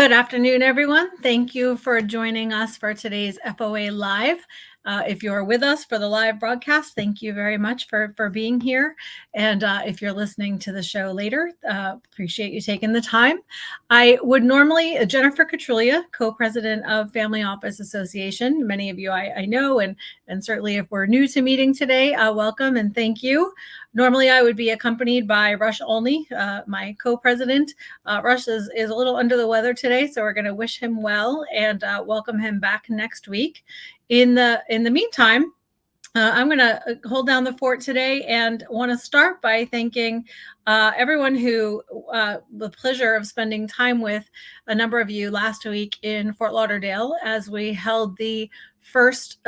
Good afternoon, everyone. Thank you for joining us for today's FOA Live. If you're with us for the live broadcast, thank you very much for being here. And if you're listening to the show later, appreciate you taking the time. I would normally, Jennifer Katrulya, co-president of Family Office Association. Many of you I know, and certainly if we're new to meeting today, welcome and thank you. Normally, I would be accompanied by Rush Olney, my co-president. Rush is a little under the weather today, so we're going to wish him well and welcome him back next week. In the meantime, I'm going to hold down the fort today and want to start by thanking everyone who the pleasure of spending time with a number of you last week in Fort Lauderdale as we held the first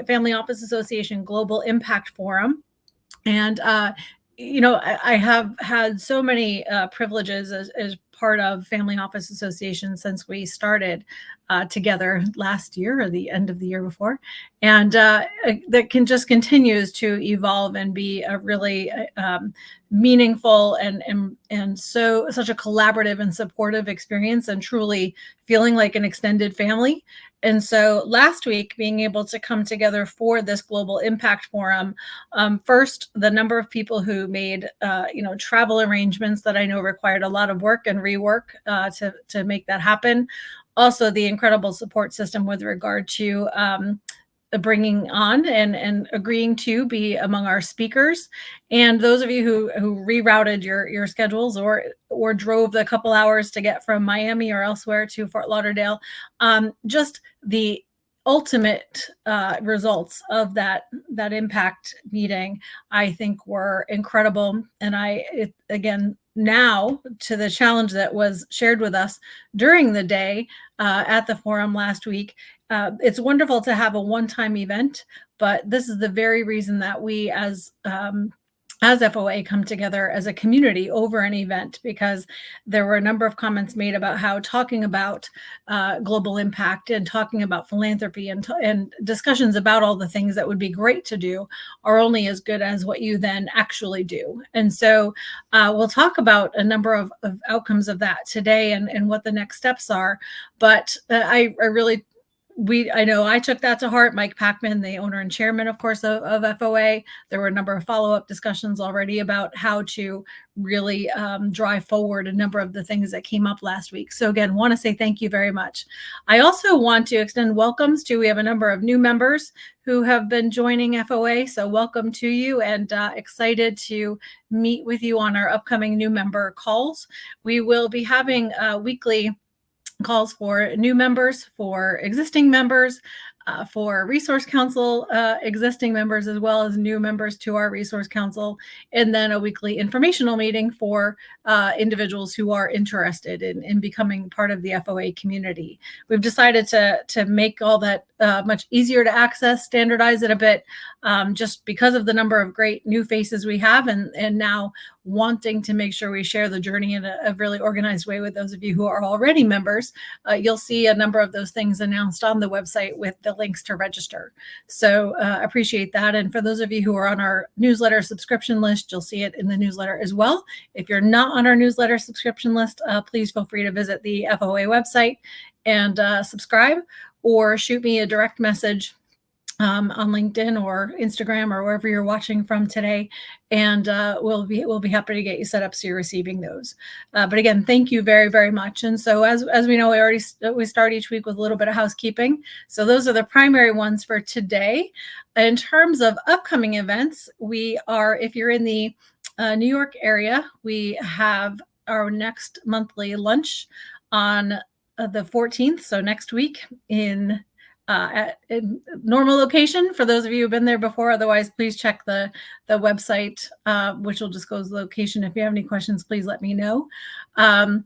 Family Office Association Global Impact Forum. And I have had so many privileges as part of Family Office Association since we started together last year or the end of the year before. And that just continues to evolve and be a really meaningful and such a collaborative and supportive experience, and truly feeling like an extended family. And so last week, being able to come together for this Global Impact Forum, first, the number of people who made, travel arrangements that I know required a lot of work and rework to make that happen. Also, the incredible support system with regard to bringing on and agreeing to be among our speakers, and those of you who rerouted your schedules or drove the couple hours to get from Miami or elsewhere to Fort Lauderdale. Just the ultimate results of that impact meeting, I think, were incredible. And again, now to the challenge that was shared with us during the day at the forum last week. It's wonderful to have a one-time event, but this is the very reason that we as FOA come together as a community over an event, because there were a number of comments made about how talking about global impact and talking about philanthropy and discussions about all the things that would be great to do are only as good as what you then actually do. And so we'll talk about a number of outcomes of that today and what the next steps are. But I know I took that to heart. Mike Packman, the owner and chairman, of course, of FOA. There were a number of follow-up discussions already about how to really drive forward a number of the things that came up last week. So again, want to say thank you very much. I also want to extend welcomes we have a number of new members who have been joining FOA. So welcome to you, and excited to meet with you on our upcoming new member calls. We will be having weekly calls for new members, for existing members, for Resource Council existing members, as well as new members to our Resource Council, and then a weekly informational meeting for individuals who are interested in becoming part of the FOA community. We've decided to make all that much easier to access, standardize it a bit, just because of the number of great new faces we have, and now wanting to make sure we share the journey in a really organized way with those of you who are already members. You'll see a number of those things announced on the website with the links to register. So appreciate that. And for those of you who are on our newsletter subscription list, you'll see it in the newsletter as well. If you're not on our newsletter subscription list, please feel free to visit the FOA website and subscribe, or shoot me a direct message on LinkedIn or Instagram or wherever you're watching from today, and we'll be happy to get you set up so you're receiving those. But again, thank you very, very much. And so as we know, we start each week with a little bit of housekeeping. So those are the primary ones for today. In terms of upcoming events, if you're in the New York area, we have our next monthly lunch on the 14th, so next week at normal location for those of you who've been there before. Otherwise, please check the website, which will disclose the location. If you have any questions, please let me know. And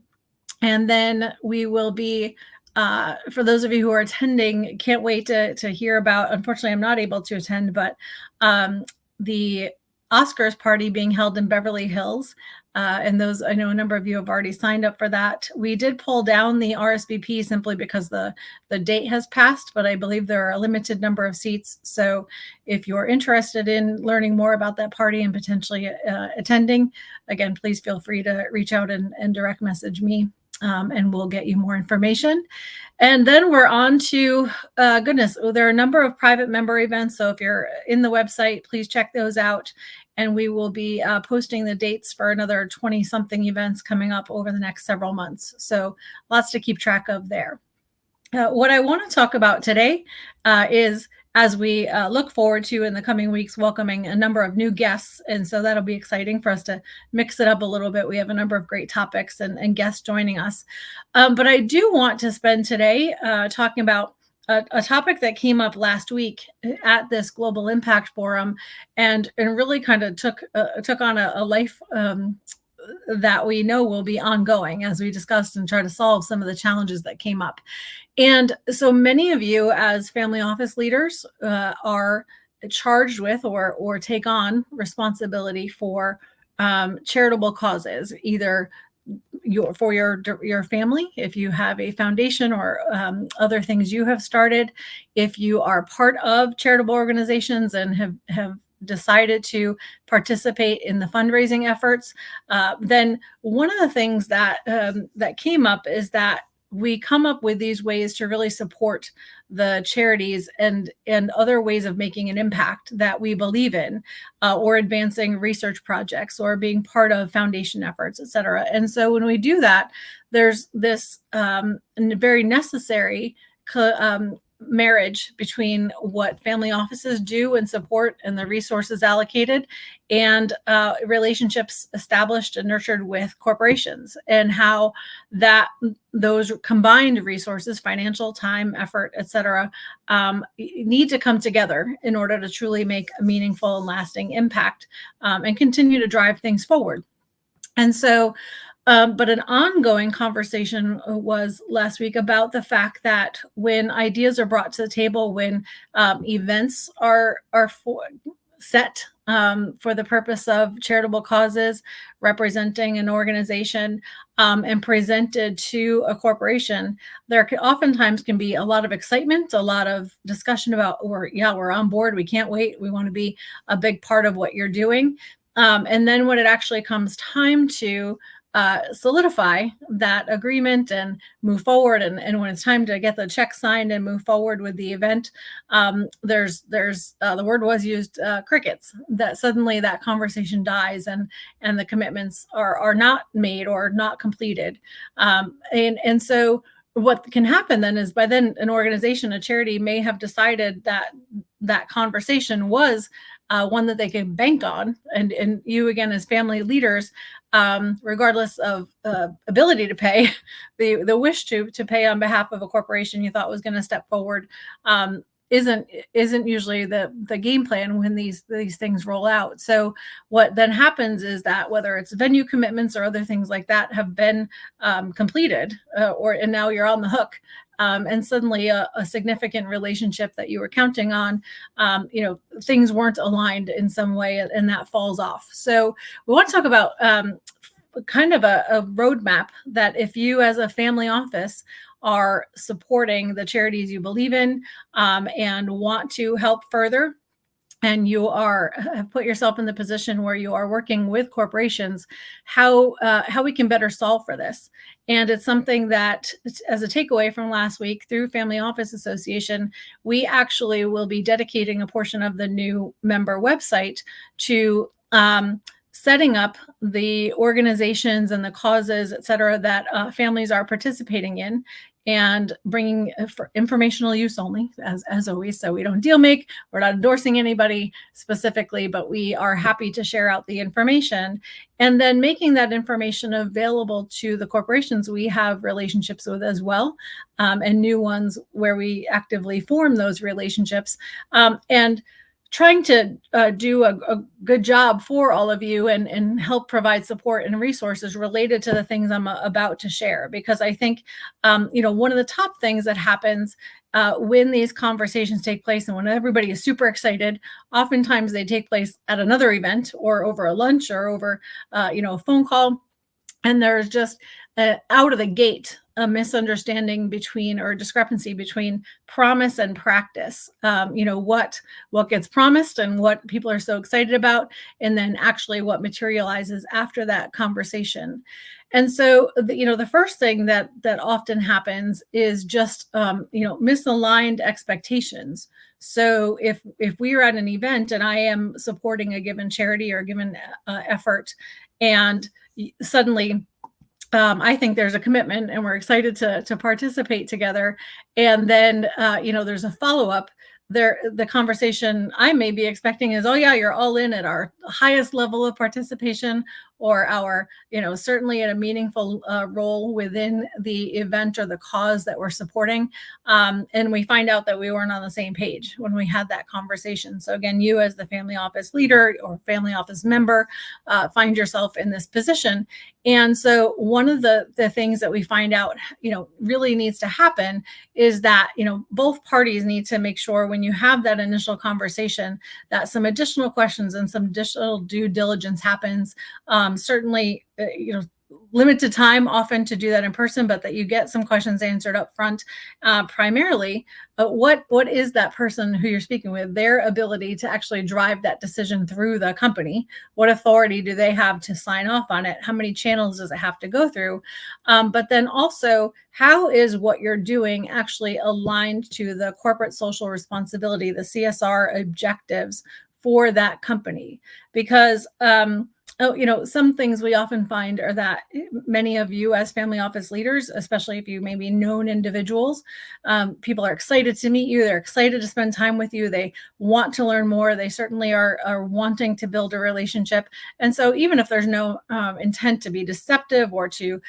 then we will be, for those of you who are attending, can't wait to hear about, unfortunately, I'm not able to attend, but the Oscars party being held in Beverly Hills. And those, I know a number of you have already signed up for that. We did pull down the RSVP simply because the date has passed, but I believe there are a limited number of seats. So if you're interested in learning more about that party and potentially attending, again, please feel free to reach out and direct message me. and we'll get you more information. And then we're on to, goodness, there are a number of private member events. So if you're in the website, please check those out. And we will be posting the dates for another 20 something events coming up over the next several months. So lots to keep track of there. What I want to talk about today is, as we look forward to in the coming weeks, welcoming a number of new guests. And so that'll be exciting for us to mix it up a little bit. We have a number of great topics and guests joining us. But I do want to spend today talking about a topic that came up last week at this Global Impact Forum, and really kind of took on a life that we know will be ongoing as we discussed and try to solve some of the challenges that came up. And so many of you as family office leaders are charged with or take on responsibility for charitable causes, either for your family, if you have a foundation or other things you have started, if you are part of charitable organizations and have decided to participate in the fundraising efforts, then one of the things that that came up is that we come up with these ways to really support the charities and other ways of making an impact that we believe in, or advancing research projects or being part of foundation efforts, et cetera. And so when we do that, there's this very necessary marriage between what family offices do and support and the resources allocated, and relationships established and nurtured with corporations, and how that those combined resources, financial, time, effort, etc., need to come together in order to truly make a meaningful and lasting impact, and continue to drive things forward. And so but an ongoing conversation was last week about the fact that when ideas are brought to the table, when events are set for the purpose of charitable causes, representing an organization, and presented to a corporation, there oftentimes can be a lot of excitement, a lot of discussion about, we're on board, we can't wait, we want to be a big part of what you're doing. And then when it actually comes time to solidify that agreement and move forward, and when it's time to get the check signed and move forward with the event, there's the word was used, crickets. That suddenly that conversation dies and the commitments are not made or not completed, and so what can happen then is, by then an organization, a charity, may have decided that that conversation was one that they can bank on, and you, again, as family leaders, regardless of ability to pay, the wish to pay on behalf of a corporation you thought was going to step forward, isn't usually the game plan when these things roll out. So what then happens is that whether it's venue commitments or other things like that have been completed, and now you're on the hook. And suddenly a significant relationship that you were counting on, things weren't aligned in some way, and that falls off. So we want to talk about kind of a roadmap that, if you as a family office are supporting the charities you believe in, and want to help further, and you have put yourself in the position where you are working with corporations, how we can better solve for this. And it's something that, as a takeaway from last week, through Family Office Association, we actually will be dedicating a portion of the new member website to setting up the organizations and the causes, et cetera, that families are participating in, and bringing for informational use only, as always. So we don't deal make, we're not endorsing anybody specifically, but we are happy to share out the information, and then making that information available to the corporations we have relationships with as well, and new ones where we actively form those relationships, and trying to do a good job for all of you, and help provide support and resources related to the things I'm about to share. Because I think, one of the top things that happens when these conversations take place, and when everybody is super excited, oftentimes they take place at another event, or over a lunch, or over a phone call, and there's just out of the gate a misunderstanding between, or discrepancy between, promise and practice. What gets promised and what people are so excited about, and then actually what materializes after that conversation. And so, the first thing that often happens is just misaligned expectations. So if we are at an event and I am supporting a given charity or a given effort, and suddenly I think there's a commitment and we're excited to participate together, and then there's a follow-up there, the conversation I may be expecting is, oh yeah, you're all in at our highest level of participation, or our certainly in a meaningful role within the event or the cause that we're supporting. And we find out that we weren't on the same page when we had that conversation. So again, you as the family office leader or family office member find yourself in this position. And so one of the things that we find out, really needs to happen is that, both parties need to make sure when you have that initial conversation that some additional questions and some additional due diligence happens. Certainly, limited time often to do that in person, but that you get some questions answered up front. Primarily, what is that person who you're speaking with, their ability to actually drive that decision through the company? What authority do they have to sign off on it? How many channels does it have to go through? But then also, how is what you're doing actually aligned to the corporate social responsibility, the CSR objectives for that company? Because some things we often find are that many of you as family office leaders, especially if you may be known individuals, people are excited to meet you. They're excited to spend time with you. They want to learn more. They certainly are wanting to build a relationship. And so even if there's no intent to be deceptive or to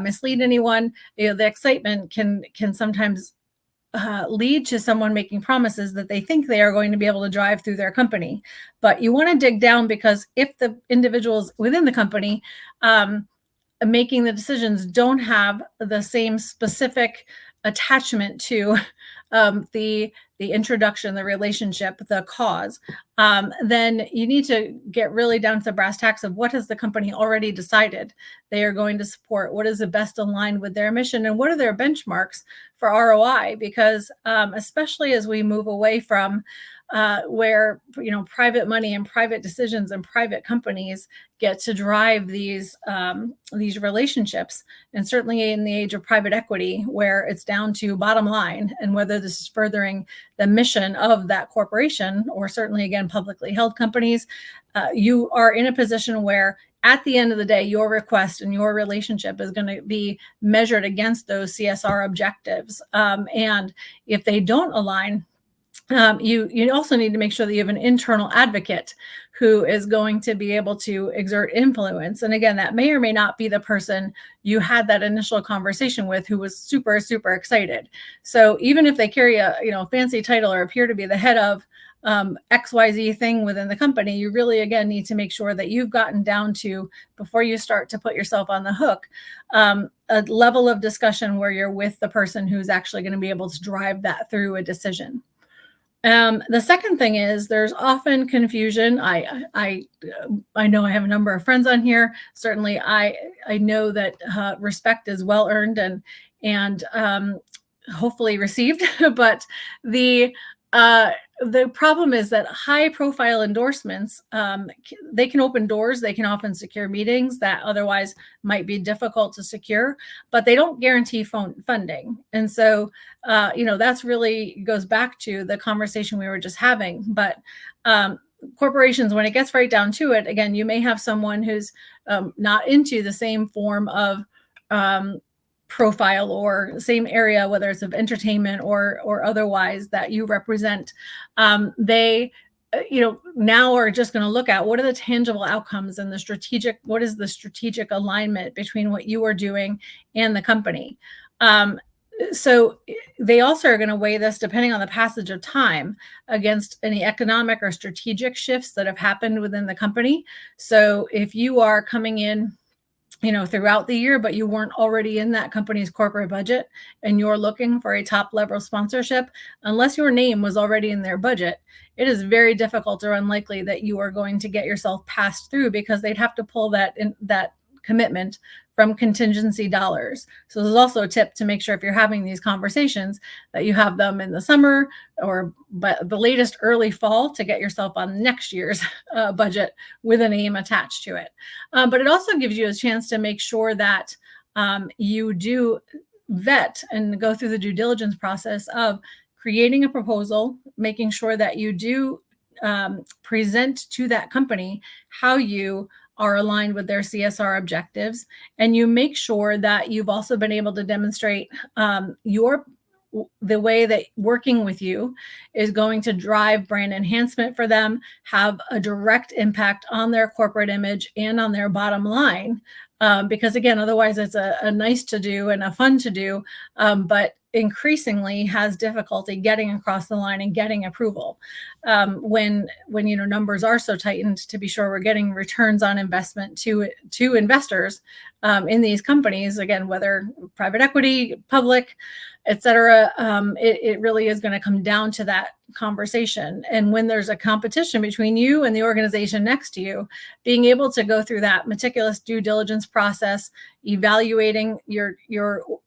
mislead anyone, the excitement can sometimes lead to someone making promises that they think they are going to be able to drive through their company. But you want to dig down, because if the individuals within the company making the decisions don't have the same specific attachment to the introduction, the relationship, the cause, then you need to get really down to the brass tacks of what has the company already decided they are going to support, what is the best aligned with their mission, and what are their benchmarks for ROI. Because especially as we move away from where private money and private decisions and private companies get to drive these relationships, and certainly in the age of private equity, where it's down to bottom line and whether this is furthering the mission of that corporation, or certainly again publicly held companies, you are in a position where at the end of the day, your request and your relationship is going to be measured against those CSR objectives. And if they don't align, you also need to make sure that you have an internal advocate who is going to be able to exert influence. And again, that may or may not be the person you had that initial conversation with who was super, super excited. So even if they carry a fancy title or appear to be the head of XYZ thing within the company, you really, again, need to make sure that you've gotten down to, before you start to put yourself on the hook, a level of discussion where you're with the person who's actually going to be able to drive that through a decision. The second thing is there's often confusion. I know I have a number of friends on here. Certainly, I know that respect is well earned and hopefully received. But the problem is that high profile endorsements, they can open doors. They can often secure meetings that otherwise might be difficult to secure, but they don't guarantee funding. And so, that's really goes back to the conversation we were just having. But corporations, when it gets right down to it, again, you may have someone who's not into the same form of profile or same area, whether it's of entertainment or otherwise, that you represent. They now are just going to look at what are the tangible outcomes and what is the strategic alignment between what you are doing and the company. So they also are going to weigh this, depending on the passage of time, against any economic or strategic shifts that have happened within the company. So if you are coming in throughout the year, but you weren't already in that company's corporate budget, and you're looking for a top level sponsorship, unless your name was already in their budget, it is very difficult or unlikely that you are going to get yourself passed through, because they'd have to pull that commitment from contingency dollars. So there's also a tip to make sure if you're having these conversations that you have them in the summer or but the latest early fall to get yourself on next year's budget with a name attached to it. But it also gives you a chance to make sure that you do vet and go through the due diligence process of creating a proposal, making sure that you do present to that company how you are aligned with their CSR objectives, and you make sure that you've also been able to demonstrate the way that working with you is going to drive brand enhancement for them, have a direct impact on their corporate image and on their bottom line. Because again, otherwise it's a nice to do and a fun to do, but increasingly has difficulty getting across the line and getting approval when numbers are so tightened to be sure we're getting returns on investment to investors in these companies, again, whether private equity, public, et cetera. It really is going to come down to that conversation. And when there's a competition between you and the organization next to you, being able to go through that meticulous due diligence process, evaluating your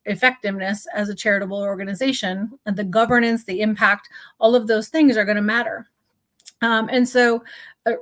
effectiveness as a charitable organization, and the governance, the impact, all of those things are going to matter. And so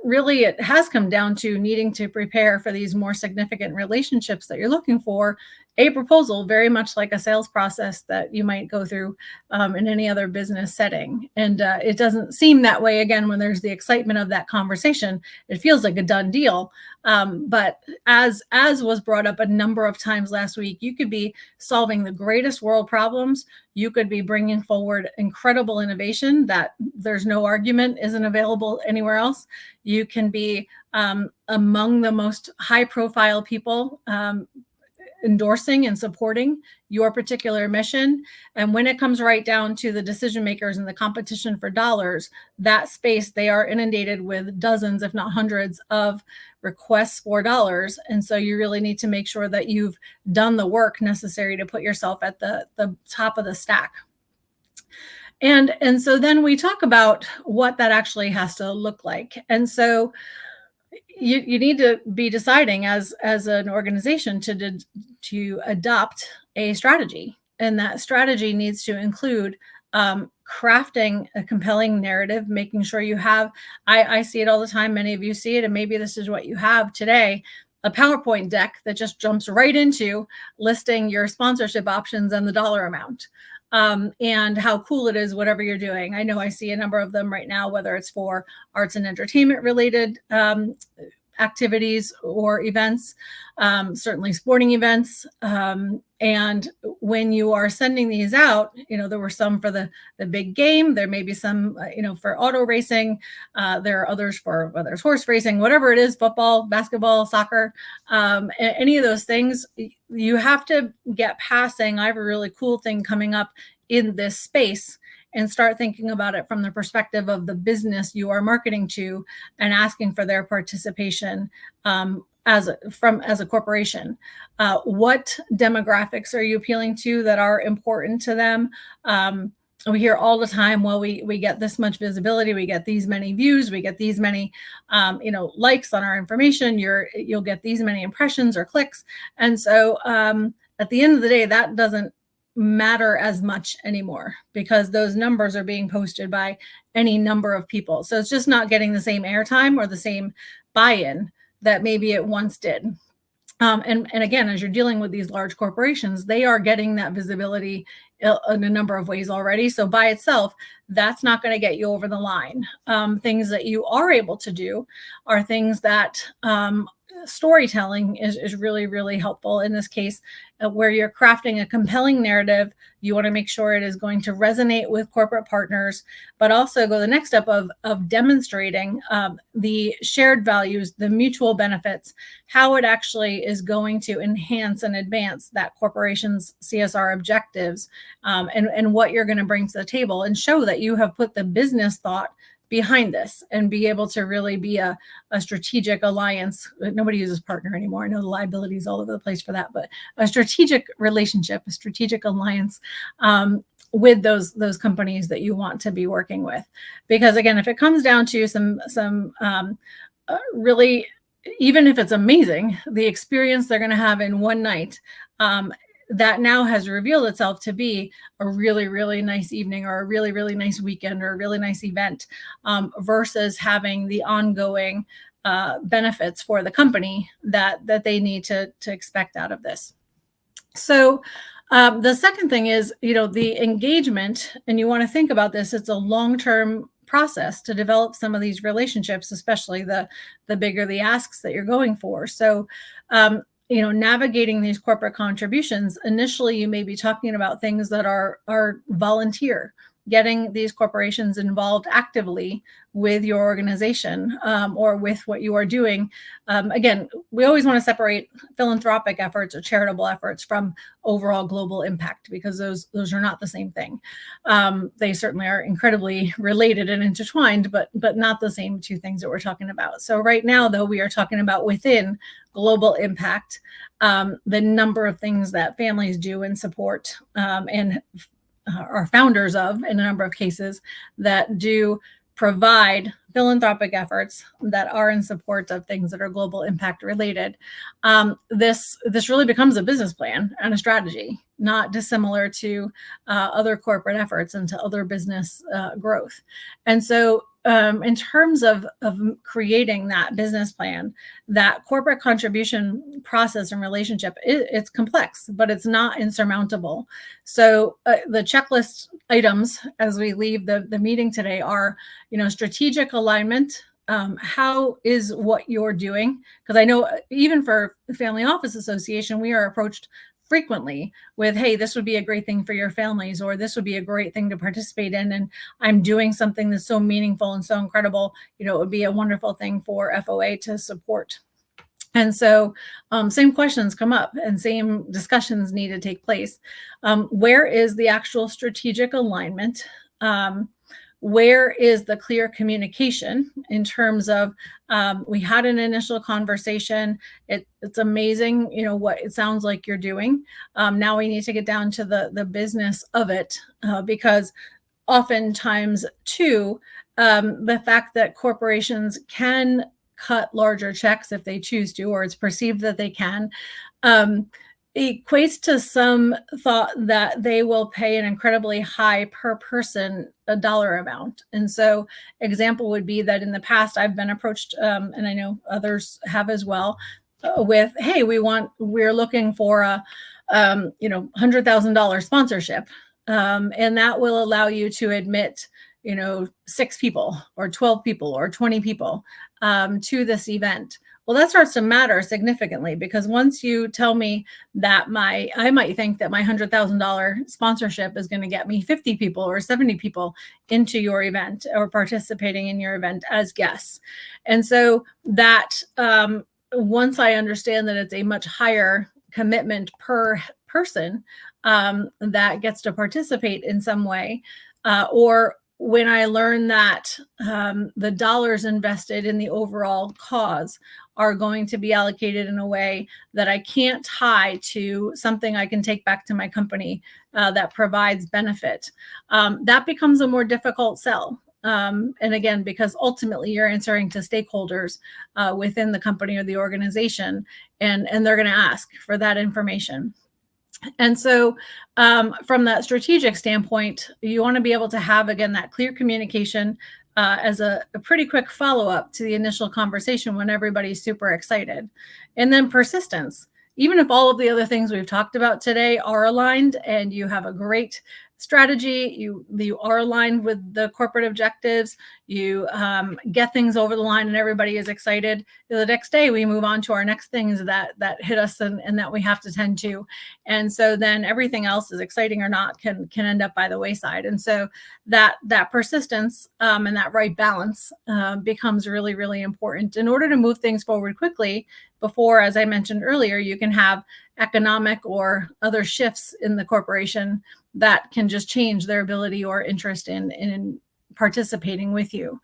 really it has come down to needing to prepare for these more significant relationships that you're looking for. A proposal, very much like a sales process that you might go through in any other business setting. And it doesn't seem that way, again, when there's the excitement of that conversation. It feels like a done deal. But as was brought up a number of times last week, you could be solving the greatest world problems. You could be bringing forward incredible innovation that there's no argument isn't available anywhere else. You can be among the most high-profile people endorsing and supporting your particular mission. And when it comes right down to the decision makers and the competition for dollars, that space, they are inundated with dozens, if not hundreds, of requests for dollars. And so you really need to make sure that you've done the work necessary to put yourself at the top of the stack. And so then we talk about what that actually has to look like. And so you need to be deciding as an organization to adopt a strategy, and that strategy needs to include crafting a compelling narrative, making sure you have. I see it all the time. Many of you see it, and maybe this is what you have today. A PowerPoint deck that just jumps right into listing your sponsorship options and the dollar amount. And how cool it is, whatever you're doing. I know I see a number of them right now, whether it's for arts and entertainment related activities or events, certainly sporting events. And when you are sending these out, there were some for the big game. There may be some, for auto racing. There are others for whether it's horse racing, whatever it is, football, basketball, soccer, any of those things. You have to get past saying, I have a really cool thing coming up in this space, and start thinking about it from the perspective of the business you are marketing to and asking for their participation as a corporation. What demographics are you appealing to that are important to them? We hear all the time, well, we get this much visibility, we get these many views, we get these many likes on our information, you'll get these many impressions or clicks. And so at the end of the day, that doesn't matter as much anymore, because those numbers are being posted by any number of people. So it's just not getting the same airtime or the same buy-in that maybe it once did. And again, as you're dealing with these large corporations, they are getting that visibility in a number of ways already. So by itself, that's not going to get you over the line. Things that you are able to do are things that storytelling is really, really helpful in this case, where you're crafting a compelling narrative. You want to make sure it is going to resonate with corporate partners, but also go the next step of demonstrating the shared values, the mutual benefits, how it actually is going to enhance and advance that corporation's CSR objectives, and what you're going to bring to the table, and show that you have put the business thought behind this and be able to really be a strategic alliance. Nobody uses partner anymore. I know the liability is all over the place for that, but a strategic relationship, a strategic alliance with those companies that you want to be working with. Because again, if it comes down to some really even if it's amazing, the experience they're going to have in one night, that now has revealed itself to be a really, really nice evening or a really, really nice weekend or a really nice event, versus having the ongoing benefits for the company that they need to expect out of this. So the second thing is, the engagement, and you want to think about this. It's a long-term process to develop some of these relationships, especially the bigger the asks that you're going for. So, navigating these corporate contributions. Initially, you may be talking about things that are volunteer, getting these corporations involved actively with your organization, or with what you are doing. Again, we always want to separate philanthropic efforts or charitable efforts from overall global impact, because those are not the same thing. They certainly are incredibly related and intertwined, but not the same two things that we're talking about. So right now, though, we are talking about within global impact, the number of things that families do and support, and are founders of, in a number of cases, that do provide philanthropic efforts that are in support of things that are global impact related. This really becomes a business plan and a strategy, not dissimilar to other corporate efforts and to other business growth. And so, in terms of creating that business plan, that corporate contribution process and relationship, it's complex, but it's not insurmountable. So the checklist items as we leave the meeting today are, strategic alignment. How is what you're doing? Because I know even for the Family Office Association, we are approached frequently with, hey, this would be a great thing for your families, or this would be a great thing to participate in. And I'm doing something that's so meaningful and so incredible. It would be a wonderful thing for FOA to support. And so same questions come up and same discussions need to take place. Where is the actual strategic alignment? Where is the clear communication in terms of, we had an initial conversation. It's amazing, what it sounds like you're doing. Now we need to get down to the business of it, because oftentimes too, the fact that corporations can cut larger checks if they choose to, or it's perceived that they can, equates to some thought that they will pay an incredibly high per person a dollar amount. And so example would be that in the past I've been approached, and I know others have as well, with, hey, we're looking for a $100,000 sponsorship, and that will allow you to admit 6 people or 12 people or 20 people to this event. Well, that starts to matter significantly, because once you tell me that I might think that my $100,000 sponsorship is going to get me 50 people or 70 people into your event or participating in your event as guests. And so that, once I understand that it's a much higher commitment per person that gets to participate in some way, or when I learn that the dollars invested in the overall cause are going to be allocated in a way that I can't tie to something I can take back to my company that provides benefit, that becomes a more difficult sell. And again, because ultimately you're answering to stakeholders within the company or the organization, and they're going to ask for that information. And so from that strategic standpoint, you want to be able to have, again, that clear communication as a pretty quick follow-up to the initial conversation when everybody's super excited. And then persistence. Even if all of the other things we've talked about today are aligned and you have a great strategy, you are aligned with the corporate objectives, you get things over the line and everybody is excited, the next day we move on to our next things that hit us and that we have to tend to. And so then everything else, is exciting or not, can end up by the wayside. And so that persistence and that right balance becomes really, really important in order to move things forward quickly before, as I mentioned earlier, you can have economic or other shifts in the corporation that can just change their ability or interest in participating with you.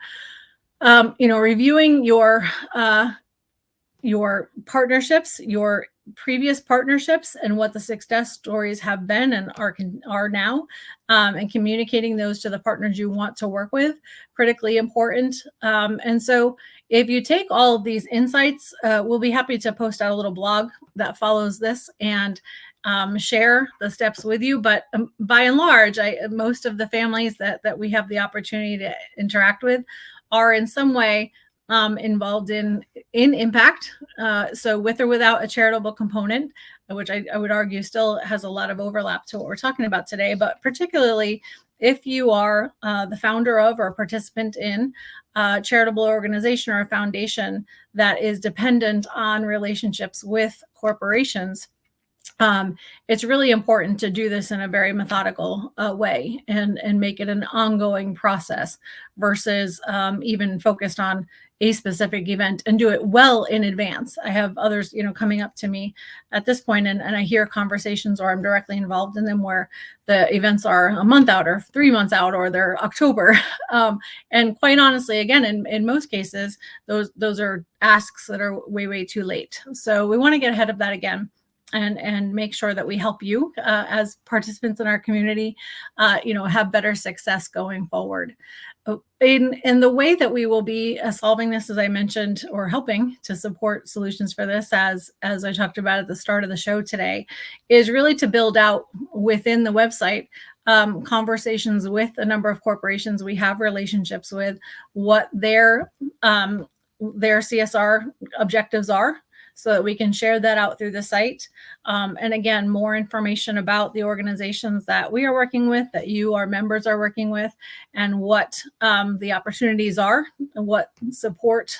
Reviewing your partnerships, your previous partnerships and what the success stories have been and are now, and communicating those to the partners you want to work with, critically important. And so if you take all of these insights, we'll be happy to post out a little blog that follows this and share the steps with you. But by and large, most of the families that we have the opportunity to interact with are in some way involved in impact. So with or without a charitable component, which I would argue still has a lot of overlap to what we're talking about today, but particularly if you are the founder of or participant in a charitable organization or a foundation that is dependent on relationships with corporations, it's really important to do this in a very methodical way and make it an ongoing process versus even focused on a specific event, and do it well in advance. I have others, coming up to me at this point, and I hear conversations, or I'm directly involved in them, where the events are a month out or 3 months out, or they're October. And quite honestly, again, in most cases, those are asks that are way too late. So we want to get ahead of that again, and make sure that we help you as participants in our community, have better success going forward. In the way that we will be solving this, as I mentioned, or helping to support solutions for this, as I talked about at the start of the show today, is really to build out within the website conversations with a number of corporations we have relationships with, what their CSR objectives are, so that we can share that out through the site. And again, more information about the organizations that we are working with, that you, our members, are working with, and what the opportunities are, and what support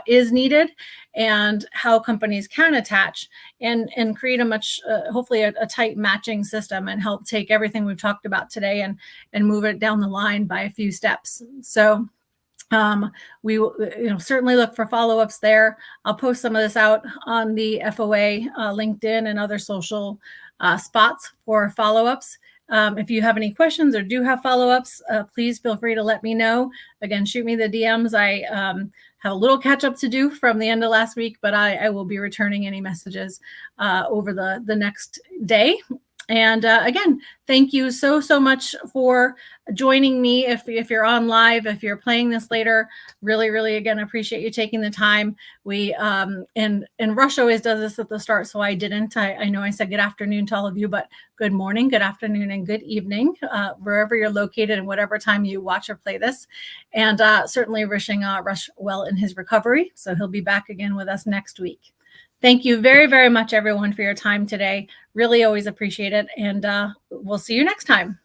is needed, and how companies can attach and create a much, hopefully a tight matching system, and help take everything we've talked about today and move it down the line by a few steps. So we will, certainly look for follow-ups there. I'll post some of this out on the FOA LinkedIn and other social spots for follow-ups. If you have any questions or do have follow-ups, please feel free to let me know. Again, shoot me the DMs. I have a little catch up to do from the end of last week, but I will be returning any messages over the next day. And again, thank you so much for joining me. If you're on live, if you're playing this later, really, again, appreciate you taking the time. We and Rush always does this at the start, so I didn't. I know I said good afternoon to all of you, but good morning, good afternoon, and good evening, wherever you're located and whatever time you watch or play this. And certainly wishing Rush well in his recovery. So he'll be back again with us next week. Thank you very much, everyone, for your time today. Really always appreciate it. And we'll see you next time.